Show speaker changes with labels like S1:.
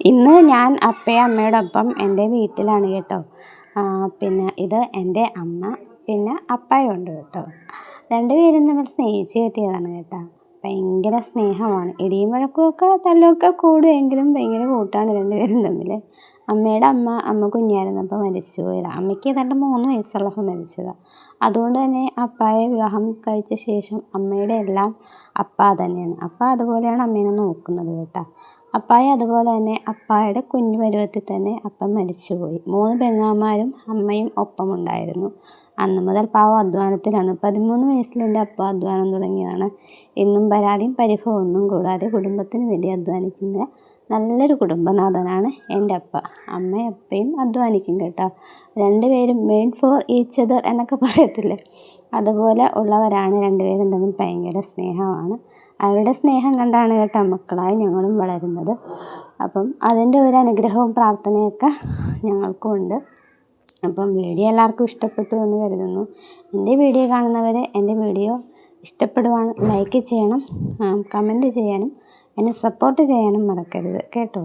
S1: ഇന്ന് ഞാൻ അപ്പയും അമ്മയോടൊപ്പം എൻ്റെ വീട്ടിലാണ് കേട്ടോ. പിന്നെ ഇത് എൻ്റെ അമ്മ, പിന്നെ അപ്പായും ഉണ്ട് കേട്ടോ. രണ്ടുപേരും തമ്മിൽ സ്നേഹിച്ച് കെട്ടിയതാണ് കേട്ടോ. ഭയങ്കര സ്നേഹമാണ്. ഇടിയും വഴക്കുമൊക്കെ തല്ലൊക്കെ കൂടുമെങ്കിലും ഭയങ്കര കൂട്ടാണ് രണ്ടുപേരും തമ്മിൽ. അമ്മയുടെ അമ്മ കുഞ്ഞായിരുന്നപ്പോൾ മരിച്ചു പോയതാണ്. അമ്മയ്ക്ക് ഏതാണ്ട് 3 വയസ്സുള്ളപ്പോൾ മരിച്ചതാണ്. അതുകൊണ്ട് തന്നെ അപ്പായെ വിവാഹം കഴിച്ച ശേഷം അമ്മയുടെ എല്ലാം അപ്പ തന്നെയാണ്. അപ്പ അതുപോലെയാണ് അമ്മേനെ നോക്കുന്നത് കേട്ടോ. അപ്പായ അതുപോലെ തന്നെ അപ്പായുടെ കുഞ്ഞു പരുവത്തിൽ തന്നെ അപ്പം മരിച്ചുപോയി. 3 പെങ്ങന്മാരും അമ്മയും ഒപ്പമുണ്ടായിരുന്നു. അന്ന് മുതൽ പാവം അധ്വാനത്തിലാണ്. 13 വയസ്സിൽ എൻ്റെ അപ്പ അധ്വാനം തുടങ്ങിയതാണ്. എന്നും പരാതിയും പരിഭവവും ഒന്നും കൂടാതെ കുടുംബത്തിന് വേണ്ടി അധ്വാനിക്കുന്ന നല്ലൊരു കുടുംബനാഥനാണ് എൻ്റെ അപ്പ. അമ്മയും അപ്പയും അധ്വാനിക്കും കേട്ടോ. രണ്ടുപേരും മെയ്ഡ് ഫോർ ഈച്ച് അതർ എന്നൊക്കെ പറയത്തില്ലേ, അതുപോലെ ഉള്ളവരാണ്. രണ്ടുപേരും തമ്മിൽ ഭയങ്കര സ്നേഹമാണ്. അവരുടെ സ്നേഹം കണ്ടാണ് കേട്ടോ മക്കളായി ഞങ്ങളും വളരുന്നത്. അപ്പം അതിൻ്റെ ഒരു അനുഗ്രഹവും പ്രാർത്ഥനയൊക്കെ ഞങ്ങൾക്കും ഉണ്ട്. അപ്പം വീഡിയോ എല്ലാവർക്കും ഇഷ്ടപ്പെട്ടു എന്ന് കരുതുന്നു. എൻ്റെ വീഡിയോ കാണുന്നവർ എൻ്റെ വീഡിയോ ഇഷ്ടപ്പെടുവാണ് ലൈക്ക് ചെയ്യണം, കമൻറ്റ് ചെയ്യാനും എന്നെ സപ്പോർട്ട് ചെയ്യാനും മറക്കരുത് കേട്ടോ.